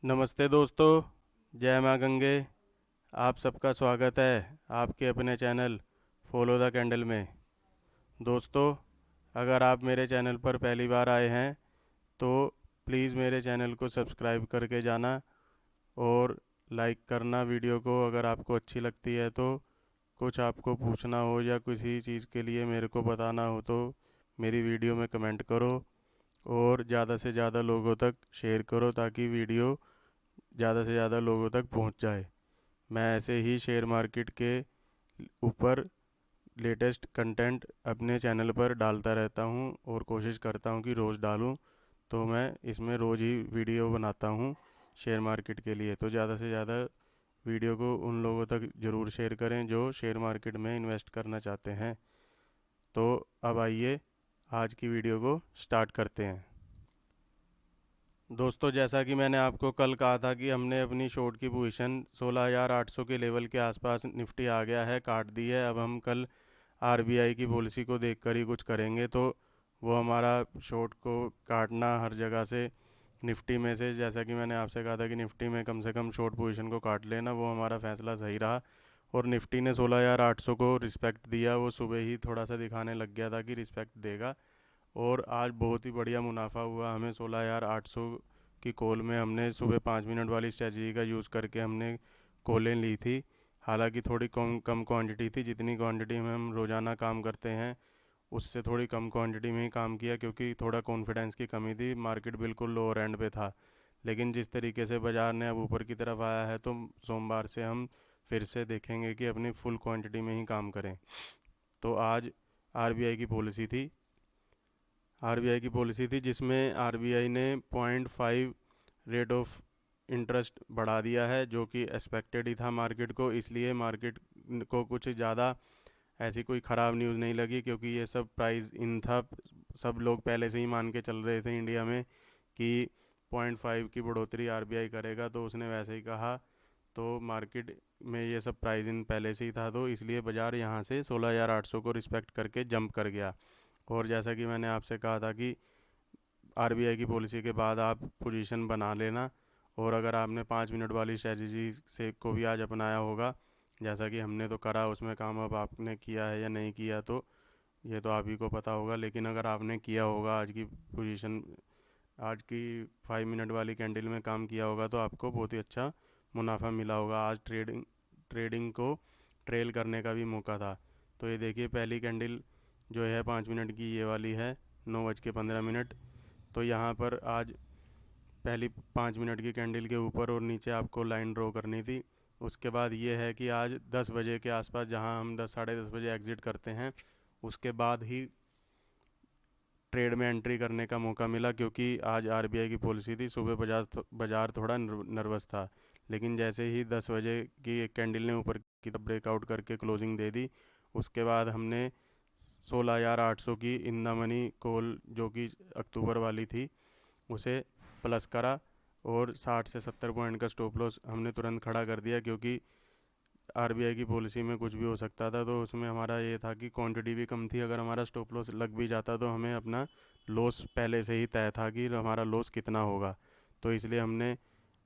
नमस्ते दोस्तों, जय माँ गंगे। आप सबका स्वागत है आपके अपने चैनल फॉलो द कैंडल में। दोस्तों, अगर आप मेरे चैनल पर पहली बार आए हैं तो प्लीज़ मेरे चैनल को सब्सक्राइब करके जाना और लाइक करना वीडियो को। अगर आपको अच्छी लगती है तो कुछ आपको पूछना हो या किसी चीज़ के लिए मेरे को बताना हो तो मेरी वीडियो में कमेंट करो और ज़्यादा से ज़्यादा लोगों तक शेयर करो ताकि वीडियो ज़्यादा से ज़्यादा लोगों तक पहुंच जाए। मैं ऐसे ही शेयर मार्केट के ऊपर लेटेस्ट कंटेंट अपने चैनल पर डालता रहता हूं और कोशिश करता हूं कि रोज़ डालूं। तो मैं इसमें रोज़ ही वीडियो बनाता हूं शेयर मार्केट के लिए। तो ज़्यादा से ज़्यादा वीडियो को उन लोगों तक ज़रूर शेयर करें जो शेयर मार्केट में इन्वेस्ट करना चाहते हैं। तो अब आइए आज की वीडियो को स्टार्ट करते हैं। दोस्तों, जैसा कि मैंने आपको कल कहा था कि हमने अपनी शॉर्ट की पोजीशन 16,800 के लेवल के आसपास निफ्टी आ गया है, काट दी है। अब हम कल आरबीआई की पॉलिसी को देखकर ही कुछ करेंगे। तो वो हमारा शॉर्ट को काटना हर जगह से निफ्टी में से, जैसा कि मैंने आपसे कहा था कि निफ्टी में कम से कम शॉर्ट पोजीशन को काट लेना, वो हमारा फैसला सही रहा। और निफ्टी ने 16,800 को रिस्पेक्ट दिया। वो सुबह ही थोड़ा सा दिखाने लग गया था कि रिस्पेक्ट देगा और आज बहुत ही बढ़िया मुनाफा हुआ हमें। 16,800 की कॉल में हमने सुबह 5 मिनट वाली स्ट्रेटजी का यूज़ करके हमने कॉलें ली थी। हालांकि थोड़ी कम कम क्वांटिटी थी, जितनी क्वांटिटी में हम रोज़ाना काम करते हैं उससे थोड़ी कम क्वांटिटी में ही काम किया, क्योंकि थोड़ा कॉन्फिडेंस की कमी थी। मार्केट बिल्कुल लोअर एंड पे था। लेकिन जिस तरीके से बाज़ार ने अब ऊपर की तरफ आया है तो सोमवार से हम फिर से देखेंगे कि अपनी फुल क्वांटिटी में ही काम करें। तो आज आरबीआई की पॉलिसी थी जिसमें आरबीआई ने 0.5 रेट ऑफ इंटरेस्ट बढ़ा दिया है, जो कि एक्सपेक्टेड ही था मार्केट को। इसलिए मार्केट को कुछ ज़्यादा ऐसी कोई ख़राब न्यूज़ नहीं लगी, क्योंकि ये सब प्राइस इन था। सब लोग पहले से ही मान के चल रहे थे इंडिया में कि 0.5 की बढ़ोतरी आरबीआई करेगा, तो उसने वैसे ही कहा। तो मार्केट में ये सब प्राइस इन पहले से ही था, तो इसलिए बाज़ार यहाँ से 16,800 को रिस्पेक्ट करके जंप कर गया। और जैसा कि मैंने आपसे कहा था कि आरबीआई की पॉलिसी के बाद आप पोजीशन बना लेना। और अगर आपने 5 मिनट वाली स्ट्रेटजी से को भी आज अपनाया होगा, जैसा कि हमने तो करा, उसमें काम अब आपने किया है या नहीं किया तो ये तो आप ही को पता होगा। लेकिन अगर आपने किया होगा आज की 5 मिनट वाली कैंडल में काम किया होगा तो आपको बहुत ही अच्छा मुनाफा मिला होगा। आज ट्रेडिंग को ट्रेल करने का भी मौका था। तो ये देखिए, पहली कैंडल जो है 5 मिनट की, ये वाली है 9:15। तो यहाँ पर आज पहली 5 मिनट की कैंडल के ऊपर और नीचे आपको लाइन ड्रॉ करनी थी। उसके बाद ये है कि आज 10 बजे के आसपास, जहाँ हम 10 साढ़े 10 बजे एग्ज़िट करते हैं, उसके बाद ही ट्रेड में एंट्री करने का मौका मिला, क्योंकि आज आरबीआई की पॉलिसी थी। सुबह बाजार थोड़ा नर्वस था, लेकिन जैसे ही 10 बजे की एक कैंडल ने ऊपर की तरफ ब्रेकआउट करके क्लोजिंग दे दी, उसके बाद हमने 16,800 की इन द मनी कॉल, जो कि अक्टूबर वाली थी, उसे प्लस करा और 60 से 70 पॉइंट का स्टॉप लॉस हमने तुरंत खड़ा कर दिया, क्योंकि आरबीआई की पॉलिसी में कुछ भी हो सकता था। तो उसमें हमारा ये था कि क्वांटिटी भी कम थी। अगर हमारा स्टॉप लॉस लग भी जाता तो हमें अपना लॉस पहले से ही तय था कि हमारा लॉस कितना होगा। तो इसलिए हमने,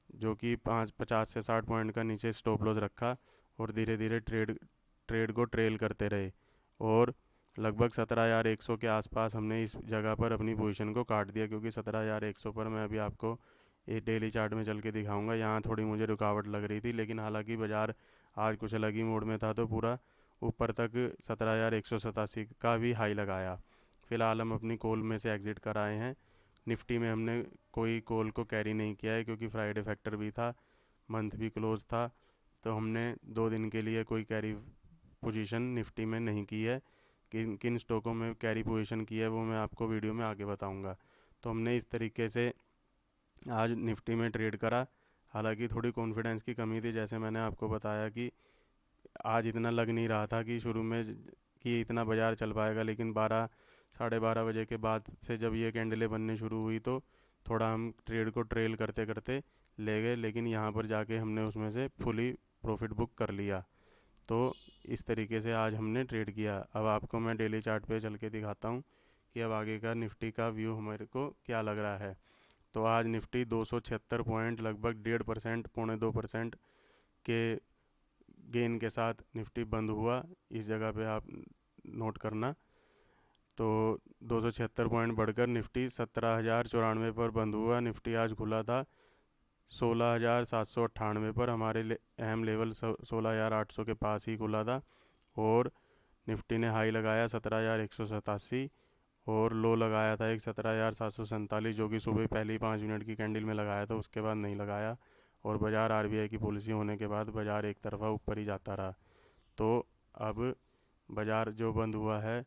जो कि 50 से 60 पॉइंट का नीचे स्टॉप लॉस रखा और धीरे धीरे ट्रेड को ट्रेल करते रहे। और लगभग 17,100 के आसपास हमने इस जगह पर अपनी पोजीशन को काट दिया, क्योंकि 17,100 पर मैं अभी आपको एक डेली चार्ट में चल के दिखाऊंगा। यहाँ थोड़ी मुझे रुकावट लग रही थी, लेकिन हालांकि बाज़ार आज कुछ अलग ही मोड में था, तो पूरा ऊपर तक 17,187 का भी हाई लगाया। फ़िलहाल हम अपनी कॉल में से एग्ज़िट कर आए हैं। निफ्टी में हमने कोई कॉल को कैरी नहीं किया है, क्योंकि फ्राइडे फैक्टर भी था, मंथ भी क्लोज था। तो हमने 2 दिन के लिए कोई कैरी पोजीशन निफ्टी में नहीं की है। किन किन स्टॉकों में कैरी पोजीशन की है वो मैं आपको वीडियो में आगे बताऊंगा। तो हमने इस तरीके से आज निफ्टी में ट्रेड करा। हालांकि थोड़ी कॉन्फिडेंस की कमी थी, जैसे मैंने आपको बताया कि आज इतना लग नहीं रहा था कि शुरू में कि इतना बाज़ार चल पाएगा। लेकिन 12 साढ़े 12 बजे के बाद से जब ये कैंडलें बनने शुरू हुई तो थोड़ा हम ट्रेड को ट्रेल करते करते ले गए, लेकिन यहाँ पर जाके हमने उसमें से फुली प्रॉफिट बुक कर लिया। तो इस तरीके से आज हमने ट्रेड किया। अब आपको मैं डेली चार्ट पे चल के दिखाता हूँ कि अब आगे का निफ्टी का व्यू हमारे को क्या लग रहा है। तो आज निफ्टी 276 पॉइंट लगभग 1.5% 0.25% के गेन के साथ निफ्टी बंद हुआ। इस जगह पे आप नोट करना। तो 276 पॉइंट बढ़कर निफ्टी 17,094 पर बंद हुआ। निफ्टी आज खुला था 16,798 पर। हमारे अहम लेवल 16,800 के पास ही खुला था। और निफ्टी ने हाई लगाया 17,187 और लो लगाया था एक 17,747, जो कि सुबह पहली 5 मिनट की कैंडल में लगाया था, उसके बाद नहीं लगाया। और बाज़ार आरबीआई की पॉलिसी होने के बाद बाज़ार एक तरफा ऊपर ही जाता रहा। तो अब बाज़ार जो बंद हुआ है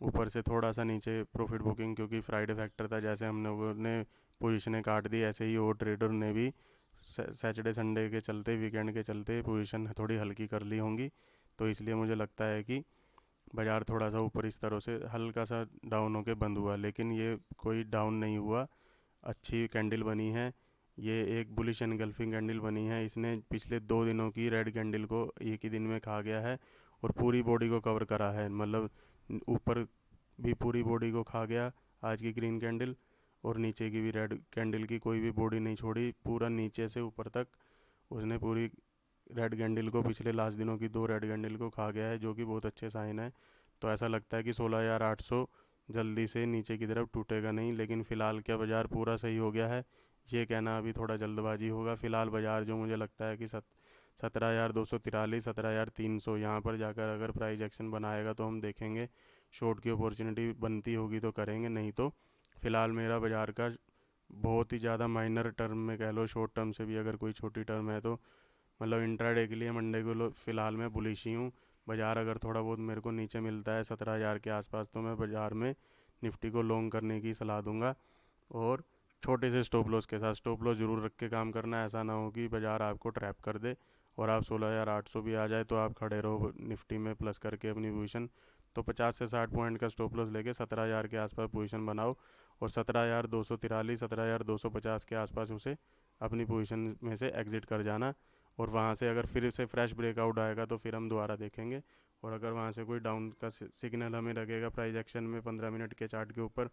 ऊपर से थोड़ा सा नीचे प्रॉफिट बुकिंग, क्योंकि फ्राइडे फैक्टर था, जैसे हम लोगों ने पोजीशनें काट दी ऐसे ही और ट्रेडर ने भी सैटरडे संडे के चलते, वीकेंड के चलते पोजीशन थोड़ी हल्की कर ली होंगी। तो इसलिए मुझे लगता है कि बाज़ार थोड़ा सा ऊपर इस तरह से हल्का सा डाउन होके बंद हुआ, लेकिन ये कोई डाउन नहीं हुआ। अच्छी कैंडल बनी है। ये एक बुलिश एनगल्फिंग कैंडल बनी है। इसने पिछले 2 दिनों की रेड कैंडल को एक ही दिन में खा गया है और पूरी बॉडी को कवर करा है। मतलब ऊपर भी पूरी बॉडी को खा गया आज की ग्रीन कैंडल, और नीचे की भी रेड कैंडल की कोई भी बॉडी नहीं छोड़ी। पूरा नीचे से ऊपर तक उसने पूरी रेड कैंडल को, पिछले लास्ट दिनों की 2 रेड कैंडल को खा गया है, जो कि बहुत अच्छे साइन है। तो ऐसा लगता है कि 16,800 जल्दी से नीचे की तरफ टूटेगा नहीं। लेकिन फ़िलहाल क्या बाज़ार पूरा सही हो गया है, ये कहना अभी थोड़ा जल्दबाजी होगा। फ़िलहाल बाज़ार जो मुझे लगता है कि 17,243, 17,300 यहाँ पर जाकर अगर प्राइस एक्शन बनाएगा तो हम देखेंगे। शॉर्ट की अपॉर्चुनिटी बनती होगी तो करेंगे, नहीं तो फ़िलहाल मेरा बाज़ार का बहुत ही ज़्यादा माइनर टर्म में कह लो, शॉर्ट टर्म से भी अगर कोई छोटी टर्म है तो मतलब इंट्राडे के लिए मंडे को फ़िलहाल मैं बुलिश ही हूँ। बाज़ार अगर थोड़ा बहुत मेरे को नीचे मिलता है 17,000 के आसपास, तो मैं बाज़ार में निफ्टी को लॉन्ग करने की सलाह दूंगा। और छोटे से स्टॉप लॉस के साथ, स्टॉप लॉस ज़रूर रख के काम करना। ऐसा ना हो कि बाज़ार आपको ट्रैप कर दे और आप 16,800 भी आ जाए तो आप खड़े रहो निफ्टी में प्लस करके अपनी पोजीशन। तो 50 से 60 पॉइंट का स्टॉप लॉस लेके 17,000 के आसपास पोजीशन बनाओ और 17,243, 17,250 के आसपास उसे अपनी पोजीशन में से एग्ज़िट कर जाना। और वहाँ से अगर फिर से फ्रेश ब्रेकआउट आएगा तो फिर हम दोबारा देखेंगे। और अगर वहाँ से कोई डाउन का सिग्नल हमें लगेगा प्राइस एक्शन में 15 मिनट के चार्ट के ऊपर,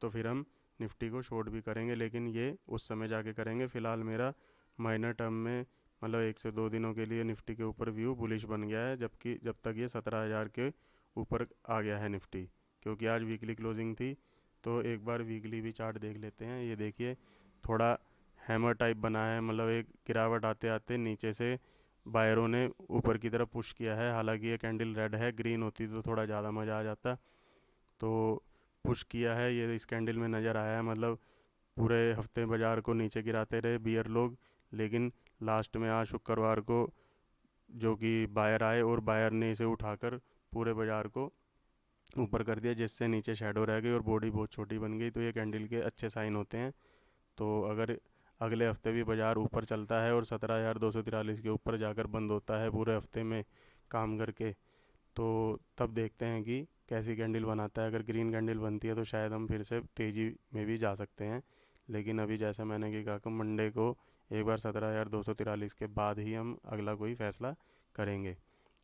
तो फिर हम निफ्टी को शॉर्ट भी करेंगे, लेकिन ये उस समय जाके करेंगे। फ़िलहाल मेरा माइनर टर्म में मतलब 1 से 2 दिनों के लिए निफ्टी के ऊपर व्यू बुलिश बन गया है, जबकि जब तक ये 17,000 के ऊपर आ गया है निफ्टी। क्योंकि आज वीकली क्लोजिंग थी, तो एक बार वीकली भी चार्ट देख लेते हैं। ये देखिए थोड़ा हैमर टाइप बना है, मतलब एक गिरावट आते आते नीचे से बायरों ने ऊपर की तरफ पुश किया है। हालांकि ये कैंडल रेड है, ग्रीन होती तो थोड़ा ज़्यादा मज़ा आ जाता। तो पुश किया है, ये इस कैंडल में नज़र आया है। मतलब पूरे हफ्ते बाज़ार को नीचे गिराते रहे बियर लोग, लेकिन लास्ट में आज शुक्रवार को जो कि बायर आए और बायर ने इसे उठाकर पूरे बाज़ार को ऊपर कर दिया, जिससे नीचे शेडो रह गई और बॉडी बहुत छोटी बन गई। तो ये कैंडल के अच्छे साइन होते हैं। तो अगर अगले हफ्ते भी बाज़ार ऊपर चलता है और 17,243 के ऊपर जाकर बंद होता है पूरे हफ्ते में काम करके, तो तब देखते हैं कि कैसी कैंडल बनाता है। अगर ग्रीन कैंडल बनती है तो शायद हम फिर से तेज़ी में भी जा सकते हैं। लेकिन अभी जैसा मैंने कि कहा कि मंडे को एक बार 17,243 के बाद ही हम अगला कोई फ़ैसला करेंगे।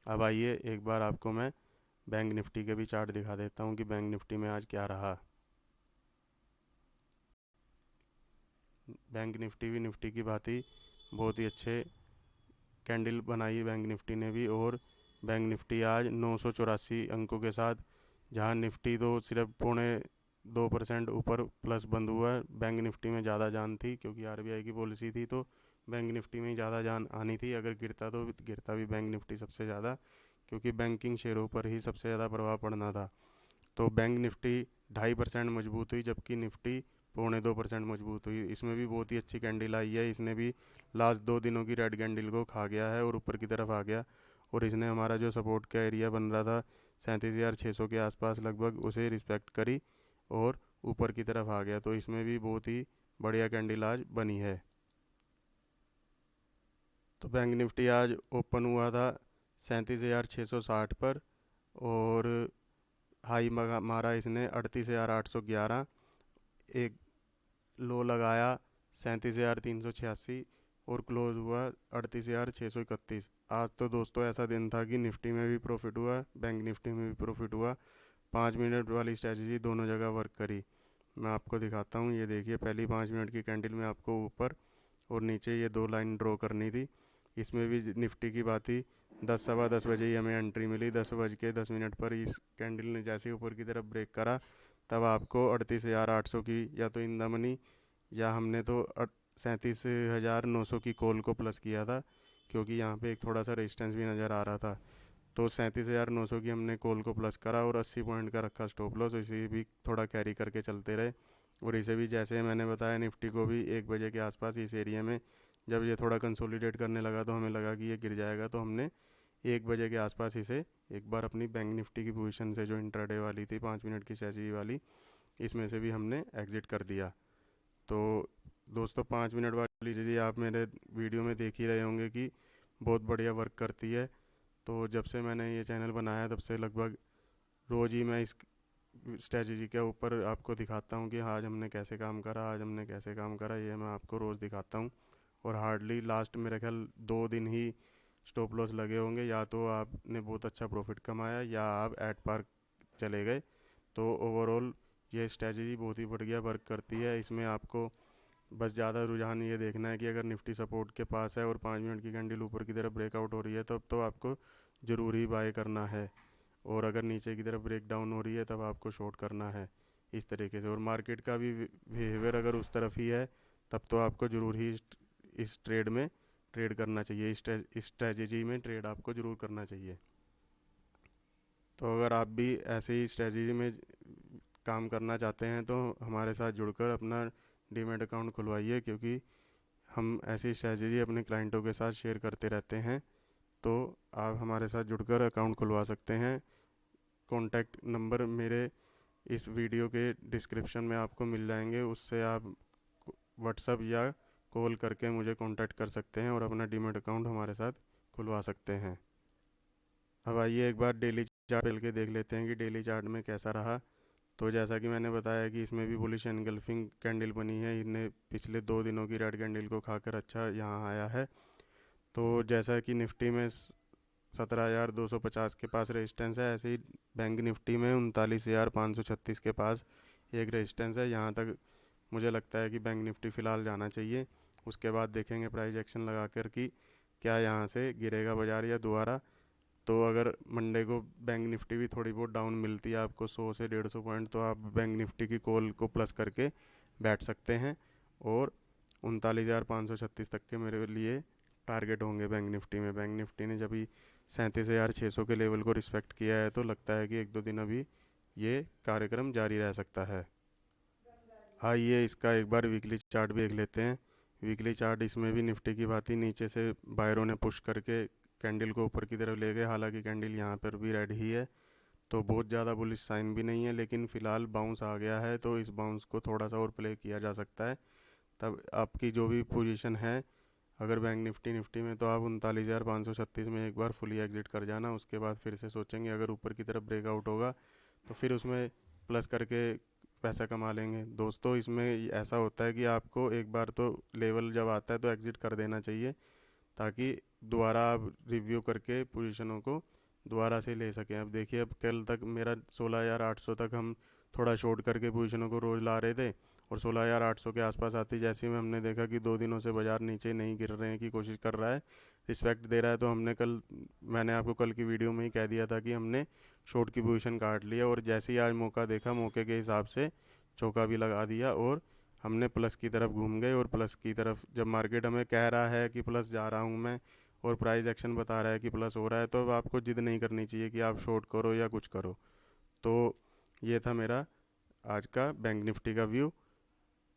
अब आइए एक बार आपको मैं बैंक निफ्टी के भी चार्ट दिखा देता हूँ कि बैंक निफ्टी में आज क्या रहा। बैंक निफ्टी भी निफ्टी की भांति बहुत ही अच्छे कैंडल बनाई बैंक निफ्टी ने भी। और बैंक निफ्टी आज 984 अंकों के साथ, जहां निफ्टी तो सिर्फ 0.2% ऊपर प्लस बंद हुआ है, बैंक निफ्टी में ज़्यादा जान थी क्योंकि आरबीआई की पॉलिसी थी। तो बैंक निफ्टी में ही ज़्यादा जान आनी थी। अगर गिरता तो गिरता भी बैंक निफ्टी सबसे ज़्यादा, क्योंकि बैंकिंग शेयरों पर ही सबसे ज़्यादा प्रभाव पड़ना था। तो बैंक निफ्टी 2.5% मजबूत हुई, जबकि निफ्टी 0.2% मजबूत हुई। इसमें भी बहुत ही अच्छी कैंडल आई है। इसने भी लास्ट 2 दिनों की रेड कैंडल को खा गया है और ऊपर की तरफ आ गया। और इसने हमारा जो सपोर्ट का एरिया बन रहा था 37,600 के आसपास लगभग, उसे रिस्पेक्ट करी और ऊपर की तरफ आ गया। तो इसमें भी बहुत ही बढ़िया कैंडल आज बनी है। तो बैंक निफ्टी आज ओपन हुआ था 37,660 पर और हाई मारा इसने 38,811। एक लो लगाया 37,386 और क्लोज हुआ 38,631। आज तो दोस्तों ऐसा दिन था कि निफ्टी में भी प्रॉफिट हुआ, बैंक निफ्टी में भी प्रॉफिट हुआ। 5 मिनट वाली स्ट्रैटेजी दोनों जगह वर्क करी। मैं आपको दिखाता हूँ। ये देखिए, पहली 5 मिनट की कैंडल में आपको ऊपर और नीचे ये 2 लाइन ड्रॉ करनी थी। इसमें भी निफ्टी की बात ही 10 सवा 10 बजे ही हमें एंट्री मिली। 10 बज के 10 मिनट पर इस कैंडल ने जैसे ही ऊपर की तरफ ब्रेक करा, तब आपको 38,800 की या तो इन द मनी, या हमने तो 37,900 की कॉल को प्लस किया था, क्योंकि यहाँ पे एक थोड़ा सा रेजिस्टेंस भी नज़र आ रहा था। तो 37,900 की हमने कॉल को प्लस करा और 80 पॉइंट का रखा स्टॉप लॉस। इसे भी थोड़ा कैरी करके चलते रहे। और इसे भी जैसे मैंने बताया, निफ्टी को भी 1 बजे के आसपास इस एरिया में जब ये थोड़ा कंसोलिडेट करने लगा तो हमें लगा कि ये गिर जाएगा, तो हमने 1 बजे के आसपास इसे एक बार अपनी बैंक निफ्टी की पोजीशन से, जो इंट्राडे वाली थी 5 मिनट की स्ट्रेटजी वाली, इसमें से भी हमने एग्ज़िट कर दिया। तो दोस्तों, 5 मिनट वाली चीज़ आप मेरे वीडियो में देख ही रहे होंगे कि बहुत बढ़िया वर्क करती है। तो जब से मैंने ये चैनल बनाया तब से लगभग रोज़ ही मैं इस स्ट्रेटजी के ऊपर आपको दिखाता हूँ कि आज हमने कैसे काम करा, आज हमने कैसे काम करा, ये मैं आपको रोज़ दिखाता हूँ। और हार्डली लास्ट मेरे ख्याल 2 दिन ही स्टॉप लॉस लगे होंगे, या तो आपने बहुत अच्छा प्रॉफिट कमाया या आप एट पार चले गए। तो ओवरऑल ये स्ट्रेटजी बहुत ही बढ़िया वर्क करती है। इसमें आपको बस ज़्यादा रुझान ये देखना है कि अगर निफ्टी सपोर्ट के पास है और 5 मिनट की कैंडल ऊपर की तरफ ब्रेकआउट हो रही है, तब तो आपको ज़रूर ही बाय करना है। और अगर नीचे की तरफ ब्रेक डाउन हो रही है, तब आपको शॉर्ट करना है, इस तरीके से। और मार्केट का भी बिहेवियर अगर उस तरफ ही है, तब तो आपको ज़रूर ही इस ट्रेड में ट्रेड करना चाहिए, इस स्ट्रेटजी में ट्रेड आपको ज़रूर करना चाहिए। तो अगर आप भी ऐसे ही स्ट्रेटजी में काम करना चाहते हैं तो हमारे साथ जुड़कर अपना डीमैट अकाउंट खुलवाइए, क्योंकि हम ऐसी स्ट्रेटजी अपने क्लाइंटों के साथ शेयर करते रहते हैं। तो आप हमारे साथ जुड़कर अकाउंट खुलवा सकते हैं। कॉन्टैक्ट नंबर मेरे इस वीडियो के डिस्क्रिप्शन में आपको मिल जाएंगे, उससे आप व्हाट्सअप या कॉल करके मुझे कांटेक्ट कर सकते हैं और अपना डीमैट अकाउंट हमारे साथ खुलवा सकते हैं। अब आइए एक बार डेली चार्ट मिल के देख लेते हैं कि डेली चार्ट में कैसा रहा। तो जैसा कि मैंने बताया कि इसमें भी बुलिश एनगल्फिंग कैंडल बनी है। इन्हें पिछले 2 दिनों की रेड कैंडल को खाकर अच्छा यहाँ आया है। तो जैसा कि निफ्टी में 17,250 के पास रेजिस्टेंस है, ऐसे ही बैंक निफ्टी में 39,536 के पास एक रेजिस्टेंस है। यहाँ तक मुझे लगता है कि बैंक निफ्टी फ़िलहाल जाना चाहिए। उसके बाद देखेंगे प्राइस एक्शन लगा कर कि क्या यहाँ से गिरेगा बाज़ार या दोबारा। तो अगर मंडे को बैंक निफ्टी भी थोड़ी बहुत डाउन मिलती है आपको 100 से 150 पॉइंट, तो आप बैंक निफ्टी की कॉल को प्लस करके बैठ सकते हैं। और 39,536 तक के मेरे लिए टारगेट होंगे बैंक निफ्टी में। बैंक निफ्टी ने जब 37,600 के लेवल को रिस्पेक्ट किया है, तो लगता है कि 1-2 दिन अभी ये कार्यक्रम जारी रह सकता है। आइए इसका एक बार वीकली चार्ट भी देख लेते हैं। वीकली चार्ट, इसमें भी निफ्टी की बात ही नीचे से बायरों ने पुश करके कैंडल को ऊपर की तरफ ले गए। हालांकि कैंडल यहाँ पर भी रेड ही है, तो बहुत ज़्यादा बुलिश साइन भी नहीं है, लेकिन फ़िलहाल बाउंस आ गया है, तो इस बाउंस को थोड़ा सा और प्ले किया जा सकता है। तब आपकी जो भी पोजीशन है, अगर बैंक निफ्टी में, तो आप 39,536 में एक बार फुली एग्जिट कर जाना। उसके बाद फिर से सोचेंगे, अगर ऊपर की तरफ ब्रेकआउट होगा तो फिर उसमें प्लस करके पैसा कमा लेंगे। दोस्तों, इसमें ऐसा होता है कि आपको एक बार तो लेवल जब आता है तो एग्ज़िट कर देना चाहिए, ताकि दोबारा आप रिव्यू करके पोजीशनों को दोबारा से ले सकें। अब देखिए, अब कल तक मेरा 16,800 तक हम थोड़ा शॉर्ट करके पोजीशनों को रोज़ ला रहे थे, और 16,800 के आसपास आती जैसे ही हमने देखा कि 2 दिनों से बाज़ार नीचे नहीं गिर रहे हैं की कोशिश कर रहा है, रिस्पेक्ट दे रहा है, तो मैंने आपको कल की वीडियो में ही कह दिया था कि हमने शॉर्ट की पोजीशन काट लिया। और जैसे ही आज मौका देखा, मौके के हिसाब से चौका भी लगा दिया और हमने प्लस की तरफ घूम गए। और प्लस की तरफ जब मार्केट हमें कह रहा है कि प्लस जा रहा हूँ मैं, और प्राइस एक्शन बता रहा है कि प्लस हो रहा है, तो अब आपको जिद नहीं करनी चाहिए कि आप शॉर्ट करो या कुछ करो। तो ये था मेरा आज का बैंक निफ्टी का व्यू।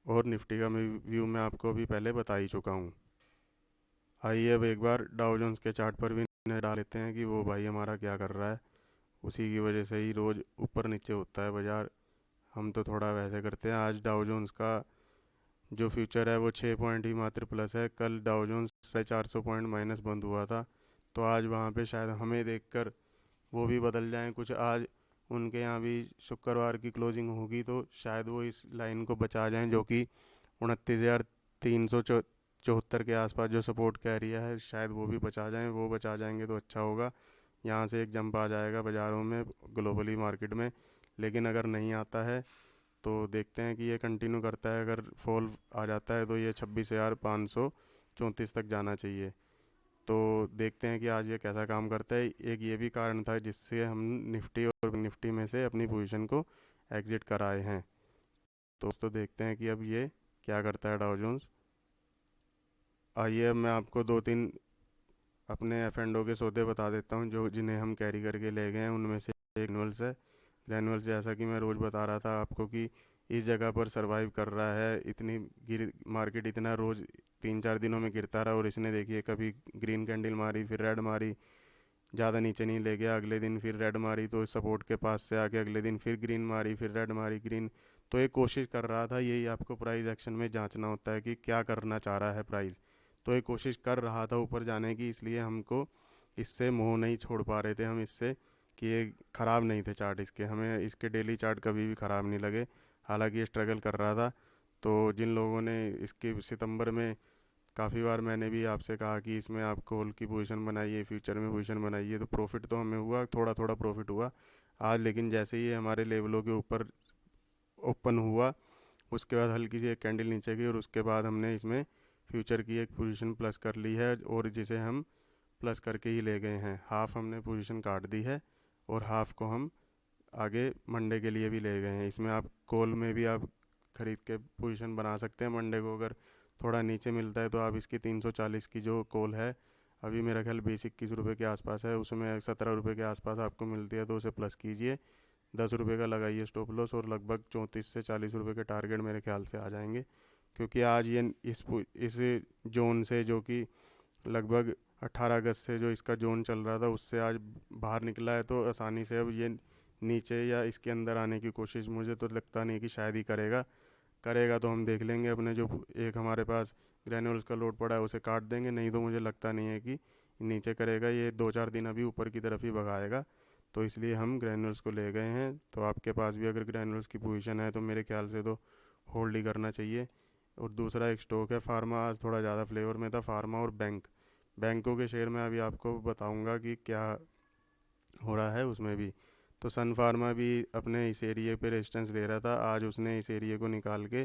और निफ्टी का व्यू मैं आपको अभी पहले बता ही चुका हूँ। आइए अब एक बार डाउ जोन्स के चार्ट पर भी नजर डाल लेते हैं कि वो भाई हमारा क्या कर रहा है। उसी की वजह से ही रोज़ ऊपर नीचे होता है बाज़ार। हम तो थोड़ा वैसे करते हैं। आज डाउ जोन्स का जो फ्यूचर है वो 6 पॉइंट ही मात्र प्लस है। कल डाउ जोन्स 450 पॉइंट माइनस बंद हुआ था, तो आज वहाँ पे शायद हमें देखकर वो भी बदल जाएं कुछ। आज उनके यहाँ भी शुक्रवार की क्लोजिंग होगी, तो शायद वो इस लाइन को बचा जाएं, जो कि 29,374 के आसपास जो सपोर्ट का एरिया है, शायद वो भी बचा जाएं। वो बचा जाएंगे तो अच्छा होगा। यहाँ से एक जंप आ जाएगा बाज़ारों में, ग्लोबली मार्केट में। लेकिन अगर नहीं आता है तो देखते हैं कि ये कंटिन्यू करता है, अगर फॉल आ जाता है तो ये 26,534 तक जाना चाहिए। तो देखते हैं कि आज ये कैसा काम करता है। एक ये भी कारण था जिससे हम निफ्टी और निफ्टी में से अपनी पोजीशन को एग्जिट कराए हैं। तो देखते हैं कि अब ये क्या करता है डाउ जोन्स। आइए अब मैं आपको दो तीन अपने एफ एंड ओ के सौदे बता देता हूँ जो जिन्हें हम कैरी करके ले गए हैं। उनमें से एक ग्रैनुअल्स है। ग्रैनुअल्स जैसा कि मैं रोज़ बता रहा था आपको कि इस जगह पर सरवाइव कर रहा है। इतनी गिर मार्केट इतना रोज़ 3-4 दिनों में गिरता रहा और इसने देखिए कभी ग्रीन कैंडल मारी, फिर रेड मारी, ज़्यादा नीचे नहीं ले गया, अगले दिन फिर रेड मारी तो सपोर्ट के पास से आके अगले दिन फिर ग्रीन मारी, फिर रेड मारी, ग्रीन। तो ये कोशिश कर रहा था, यही आपको प्राइस एक्शन में जांचना होता है कि क्या करना चाह रहा है प्राइस। तो ये कोशिश कर रहा था ऊपर जाने की, इसलिए हमको इससे मोह नहीं छोड़ पा रहे थे हम इससे, कि ये ख़राब नहीं थे चार्ट इसके, हमें इसके डेली चार्ट कभी भी ख़राब नहीं लगे। हालांकि ये स्ट्रगल कर रहा था। तो जिन लोगों ने इसके सितंबर में काफ़ी बार मैंने भी आपसे कहा कि इसमें आप कॉल की पोजीशन बनाइए, फ्यूचर में पोजीशन बनाइए, तो प्रॉफिट तो हमें हुआ, थोड़ा थोड़ा प्रॉफिट हुआ आज। लेकिन जैसे ही ये हमारे लेवलों के ऊपर ओपन हुआ, उसके बाद हल्की सी एक कैंडल नीचे गई और उसके बाद हमने इसमें फ्यूचर की एक पोजीशन प्लस कर ली है, और जिसे हम प्लस करके ही ले गए हैं। हाफ हमने पोजीशन काट दी है और हाफ को हम आगे मंडे के लिए भी ले गए हैं। इसमें आप कॉल में भी आप ख़रीद के पोजीशन बना सकते हैं। मंडे को अगर थोड़ा नीचे मिलता है तो आप इसकी 340 की जो कॉल है, अभी मेरा ख्याल 20-21 रुपये के आसपास है, उसमें 17 रुपये के आसपास आपको मिलती है, तो उसे प्लस कीजिए। 10 रुपये का लगाइए स्टॉप लॉस और लगभग 34 से 40 रुपये के टारगेट मेरे ख्याल से आ जाएंगे। क्योंकि आज ये इस जोन से, जो कि लगभग 18 अगस्त से जो इसका जोन चल रहा था, उससे आज बाहर निकला है, तो आसानी से अब ये नीचे या इसके अंदर आने की कोशिश मुझे तो लगता नहीं कि शायद ही करेगा। करेगा तो हम देख लेंगे, अपने जो एक हमारे पास ग्रैनुअल्स का लोड पड़ा है उसे काट देंगे, नहीं तो मुझे लगता नहीं है कि नीचे करेगा। ये 2-4 दिन अभी ऊपर की तरफ ही भगाएगा, तो इसलिए हम ग्रैनुअल्स को ले गए हैं। तो आपके पास भी अगर ग्रैनुअल्स की पोजीशन है तो मेरे ख्याल से तो होल्ड ही करना चाहिए। और दूसरा एक स्टॉक है फार्मा, आज थोड़ा ज़्यादा फ्लेवर में था, फार्मा और बैंकों के शेयर में अभी आपको बताऊंगा कि क्या हो रहा है उसमें भी। तो सन फार्मा भी अपने इस एरिए पे रेजिस्टेंस ले रहा था, आज उसने इस एरिए को निकाल के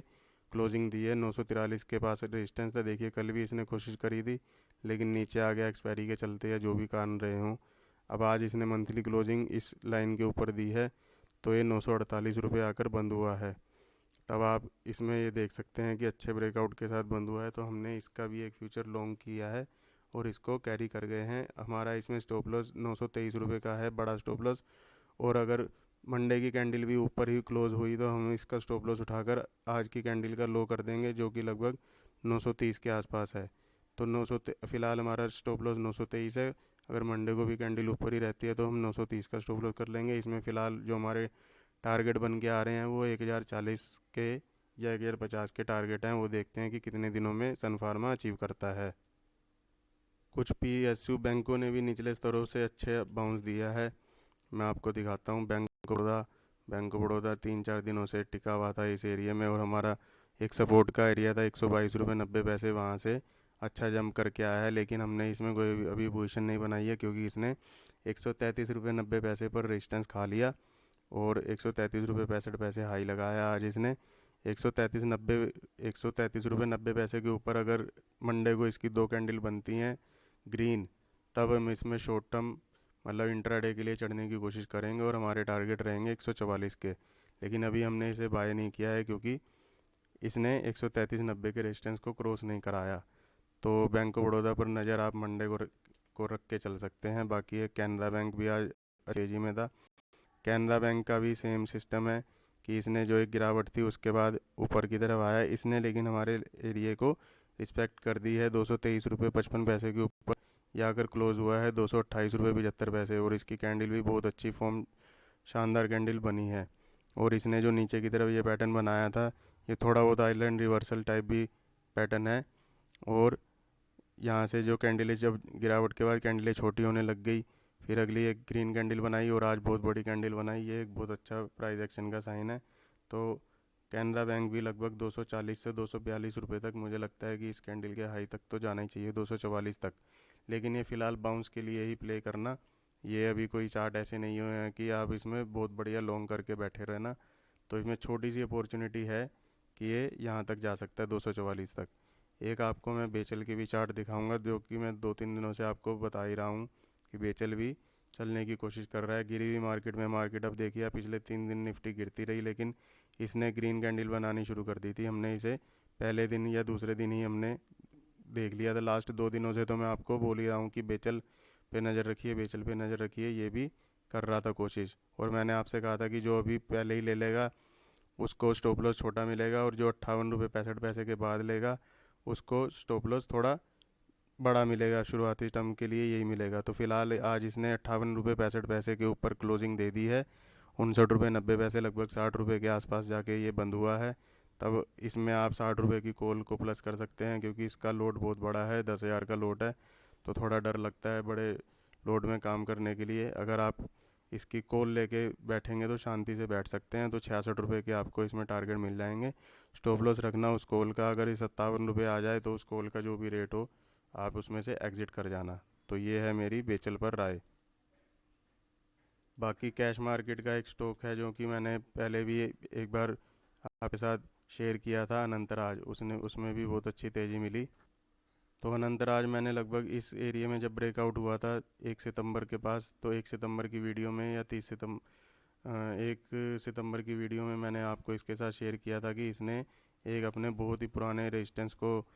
क्लोजिंग दी है। 943 के पास रेजिस्टेंस था, देखिए कल भी इसने कोशिश करी थी लेकिन नीचे आ गया एक्सपायरी के चलते या जो भी कारण रहे हों। अब आज इसने मंथली क्लोजिंग इस लाइन के ऊपर दी है, तो ये 948 रुपये आकर बंद हुआ है। तब आप इसमें ये देख सकते हैं कि अच्छे ब्रेकआउट के साथ बंद हुआ है, तो हमने इसका भी एक फ्यूचर लॉन्ग किया है और इसको कैरी कर गए हैं। हमारा इसमें स्टॉप लॉस 923 रुपये का है, बड़ा स्टॉप लॉस। और अगर मंडे की कैंडल भी ऊपर ही क्लोज हुई तो हम इसका स्टॉप लॉस उठाकर आज की कैंडल का लो कर देंगे, जो कि लगभग 930 के आसपास है। तो फ़िलहाल हमारा स्टॉप लॉस 923 है। अगर मंडे को भी कैंडल ऊपर ही रहती है तो हम 930 का स्टॉप लॉस कर लेंगे। इसमें फ़िलहाल जो हमारे टारगेट बन के आ रहे हैं वो 1040 के या 1050 के टारगेट हैं। वो देखते हैं कि कितने दिनों में सन फार्मा अचीव करता है। कुछ पीएसयू बैंकों ने भी निचले स्तरों से अच्छे बाउंस दिया है। मैं आपको दिखाता हूँ। बैंक ऑफ बड़ौदा 3-4 दिनों से टिका हुआ था इस एरिया में, और हमारा एक सपोर्ट का एरिया था 122.90 रुपये, वहाँ से अच्छा जंप करके आया है। लेकिन हमने इसमें कोई अभी पोजीशन नहीं बनाई है, क्योंकि इसने 133.90 रुपये पर रेजिस्टेंस खा लिया और 133.65 रुपये हाई लगाया आज इसने। 133.90 रुपये के ऊपर अगर मंडे को इसकी दो कैंडल बनती हैं ग्रीन, तब हम इसमें शॉर्ट टर्म मतलब इंट्राडे के लिए चढ़ने की कोशिश करेंगे और हमारे टारगेट रहेंगे 144 के। लेकिन अभी हमने इसे बाय नहीं किया है, क्योंकि इसने 133.90 के रेजिस्टेंस को क्रॉस नहीं कराया। तो बैंक ऑफ बड़ौदा पर नज़र आप मंडे को रख के चल सकते हैं। बाकी एक कैनरा बैंक भी आज तेज़ी में था। कैनरा बैंक का भी सेम सिस्टम है कि इसने जो एक गिरावट थी उसके बाद ऊपर की तरफ आया इसने, लेकिन हमारे एरिए को रिस्पेक्ट कर दी है 223.55 रुपये के ऊपर। या अगर क्लोज हुआ है 228.75 रुपये, और इसकी कैंडल भी बहुत अच्छी फॉर्म, शानदार कैंडल बनी है। और इसने जो नीचे की तरफ ये पैटर्न बनाया था, ये थोड़ा बहुत आइलैंड रिवर्सल टाइप भी पैटर्न है। और यहाँ से जो कैंडलें, जब गिरावट के बाद कैंडलें छोटी होने लग गई, फिर अगली एक ग्रीन कैंडल बनाई और आज बहुत बड़ी कैंडल बनाई, ये एक बहुत अच्छा प्राइस एक्शन का साइन है। तो कैनरा बैंक भी लगभग 240 से 242 रुपये तक, मुझे लगता है कि इस कैंडल के हाई तक तो जाना ही चाहिए, 244 तक। लेकिन ये फ़िलहाल बाउंस के लिए ही प्ले करना, ये अभी कोई चार्ट ऐसे नहीं हुए हैं कि आप इसमें बहुत बढ़िया लॉन्ग करके बैठे रहना। तो इसमें छोटी सी अपॉर्चुनिटी है कि ये यहाँ तक जा सकता है 244 तक। एक आपको मैं बेचल की भी चार्ट दिखाऊंगा, जो कि मैं 2-3 दिनों से आपको बता ही रहा हूँ कि बेचल भी चलने की कोशिश कर रहा है। गिरी हुई मार्केट में मार्केट अब देखिए, पिछले 3 दिन निफ्टी गिरती रही, लेकिन इसने ग्रीन कैंडल बनानी शुरू कर दी थी। हमने इसे पहले दिन या दूसरे दिन ही हमने देख लिया था। लास्ट 2 दिनों से तो मैं आपको बोल ही रहा हूँ कि बेचल पे नज़र रखिए, बेचल पे नज़र रखिए। ये भी कर रहा था कोशिश, और मैंने आपसे कहा था कि जो अभी पहले ही ले लेगा उसको स्टॉप लॉस छोटा मिलेगा, और जो 58 रुपये 65 पैसे के बाद लेगा उसको स्टॉप लॉस थोड़ा बड़ा मिलेगा। शुरुआती टर्म के लिए यही मिलेगा। तो फिलहाल आज इसने 58 रुपये 65 पैसे के ऊपर क्लोजिंग दे दी है। 59 रुपये 90 पैसे, लगभग 60 रुपये के आसपास जाके ये बंद हुआ है। तब इसमें आप 60 रुपये की कॉल को प्लस कर सकते हैं, क्योंकि इसका लोड बहुत बड़ा है, 10,000 का लोड है। तो थोड़ा डर लगता है बड़े लोड में काम करने के लिए। अगर आप इसकी कॉल लेके बैठेंगे तो शांति से बैठ सकते हैं। तो 66 रुपये के आपको इसमें टारगेट मिल जाएंगे। स्टॉप लॉस रखना उस कॉल का, अगर ये 57 रुपये आ जाए तो उस कॉल का जो भी रेट हो आप उसमें से एग्ज़िट कर जाना। तो ये है मेरी बेचल पर राय। बाकी कैश मार्केट का एक स्टॉक है जो कि मैंने पहले भी एक बार आपके साथ शेयर किया था, अनंतराज। उसने उसमें भी बहुत अच्छी तेज़ी मिली। तो अनंतराज मैंने लगभग इस एरिया में जब ब्रेकआउट हुआ था 1 सितंबर के पास, तो 1 सितंबर की वीडियो में या 1 सितंबर की वीडियो में मैंने आपको इसके साथ शेयर किया था कि इसने एक अपने बहुत ही पुराने रेजिस्टेंस को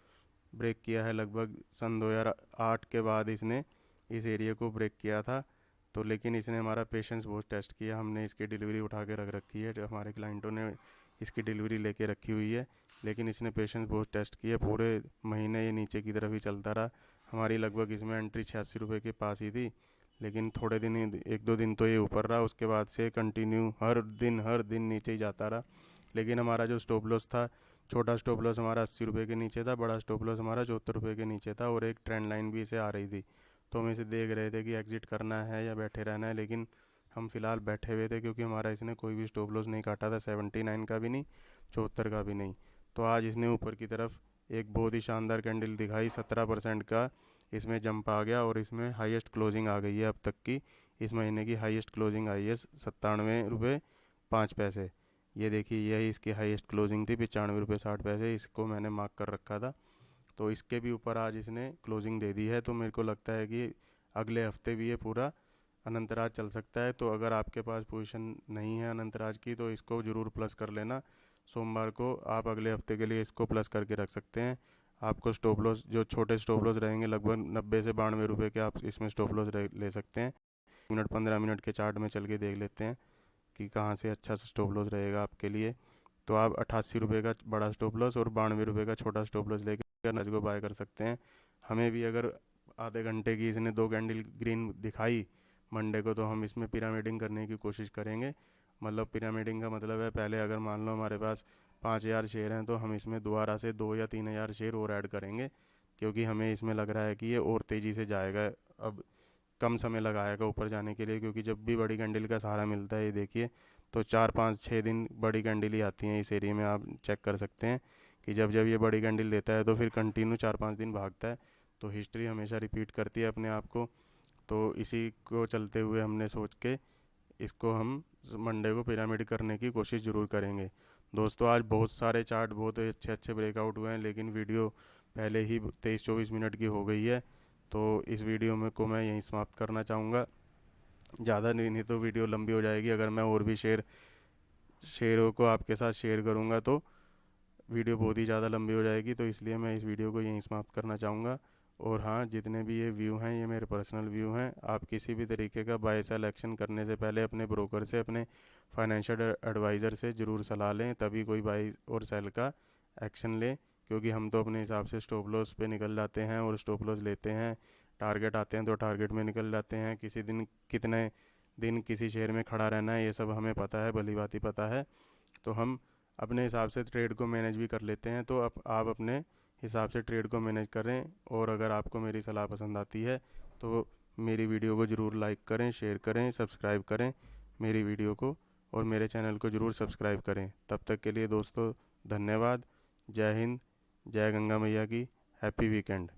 ब्रेक किया है। लगभग सन 2008 के बाद इसने इस एरिया को ब्रेक किया था। तो लेकिन इसने हमारा पेशेंस बहुत टेस्ट किया। हमने इसकी डिलीवरी उठा के रख रखी है, जो हमारे क्लाइंटों ने इसकी डिलीवरी लेके रखी हुई है, लेकिन इसने पेशेंस बहुत टेस्ट किया। पूरे महीने ये नीचे की तरफ ही चलता रहा। हमारी लगभग इसमें एंट्री 86 रुपये के पास ही थी, लेकिन थोड़े दिन ही, 1-2 दिन तो ये ऊपर रहा, उसके बाद से कंटिन्यू हर दिन नीचे ही जाता रहा। लेकिन हमारा जो स्टॉप लॉस था, छोटा स्टॉप लॉस हमारा 80 रुपये के नीचे था, बड़ा स्टॉप लॉस हमारा 74 रुपये के नीचे था, और एक ट्रेंड लाइन भी इसे आ रही थी। तो हम इसे देख रहे थे कि एग्ज़िट करना है या बैठे रहना है, लेकिन हम फिलहाल बैठे हुए थे, क्योंकि हमारा इसने कोई भी स्टॉप लॉस नहीं काटा था, 79 का भी नहीं, 74 का भी नहीं। तो आज इसने ऊपर की तरफ एक बहुत ही शानदार कैंडल दिखाई, 17% का इसमें जंप आ गया, और इसमें हाईएस्ट क्लोजिंग आ गई है अब तक की। इस महीने की हाईएस्ट क्लोजिंग आई है 97 रुपये 5 पैसे। ये देखिए, यही इसकी हाईएस्ट क्लोजिंग थी, 95 रुपये 60 पैसे। इसको मैंने मार्क कर रखा था। तो इसके भी ऊपर आज इसने क्लोजिंग दे दी है। तो मेरे को लगता है कि अगले हफ्ते भी ये पूरा अनंतराज चल सकता है। तो अगर आपके पास पोजीशन नहीं है अनंतराज की, तो इसको ज़रूर प्लस कर लेना। सोमवार को आप अगले हफ्ते के लिए इसको प्लस करके रख सकते हैं। आपको स्टॉप लॉस, जो छोटे स्टॉप लॉस रहेंगे, लगभग 90 से 92 रुपये के आप इसमें स्टॉप लॉस ले सकते हैं। 15 मिनट के चार्ट में चल के देख लेते हैं कि कहाँ से अच्छा सा स्टॉप लॉस रहेगा आपके लिए। तो आप 88 रुपये का बड़ा स्टॉप लॉस और 92 रुपये का छोटा स्टॉप लॉस लेकर नज को बाय कर सकते हैं। हमें भी अगर आधे घंटे की इसने 2 कैंडल ग्रीन दिखाई मंडे को, तो हम इसमें पिरामिडिंग करने की कोशिश करेंगे। मतलब पिरामिडिंग का मतलब है, पहले अगर मान लो हमारे पास 5,000 शेयर हैं, तो हम इसमें दोबारा से 2 या 3 हज़ार शेयर और ऐड करेंगे, क्योंकि हमें इसमें लग रहा है कि ये और तेज़ी से जाएगा। अब कम समय लगाएगा ऊपर जाने के लिए, क्योंकि जब भी बड़ी कैंडल का सहारा मिलता है, ये देखिए, तो 4-5-6 दिन बड़ी कैंडल ही आती हैं इस एरिया में। आप चेक कर सकते हैं कि जब जब ये बड़ी कैंडल देता है तो फिर कंटिन्यू 4-5 दिन भागता है। तो हिस्ट्री हमेशा रिपीट करती है अपने आप को। तो इसी को चलते हुए हमने सोच के इसको हम मंडे को पिरामिड करने की कोशिश ज़रूर करेंगे। दोस्तों, आज बहुत सारे चार्ट बहुत अच्छे अच्छे ब्रेकआउट हुए हैं, लेकिन वीडियो पहले ही 23-24 मिनट की हो गई है। तो इस वीडियो में को मैं यहीं समाप्त करना चाहूँगा। ज़्यादा नहीं तो वीडियो लंबी हो जाएगी। अगर मैं और भी शेयरों को आपके साथ शेयर करूँगा तो वीडियो बहुत ही ज़्यादा लंबी हो जाएगी। तो इसलिए मैं इस वीडियो को यहीं समाप्त करना चाहूँगा। और हाँ, जितने भी ये व्यू हैं, ये मेरे पर्सनल व्यू हैं। आप किसी भी तरीके का बाय सेल एक्शन करने से पहले अपने ब्रोकर से, अपने फाइनेंशियल एडवाइज़र से ज़रूर सलाह लें, तभी कोई बाय और सेल का एक्शन लें। क्योंकि हम तो अपने हिसाब से स्टॉप लॉस पे निकल जाते हैं और स्टॉप लॉस लेते हैं। टारगेट आते हैं तो टारगेट में निकल जाते हैं। किसी दिन कितने दिन किसी शेयर में खड़ा रहना है, ये सब हमें पता है, भली भांति पता है। तो हम अपने हिसाब से ट्रेड को मैनेज भी कर लेते हैं। तो आप अपने हिसाब से ट्रेड को मैनेज करें। और अगर आपको मेरी सलाह पसंद आती है तो मेरी वीडियो को ज़रूर लाइक करें, शेयर करें, सब्सक्राइब करें मेरी वीडियो को, और मेरे चैनल को ज़रूर सब्सक्राइब करें। तब तक के लिए दोस्तों, धन्यवाद। जय हिंद, जय गंगा मैया की। Happy weekend.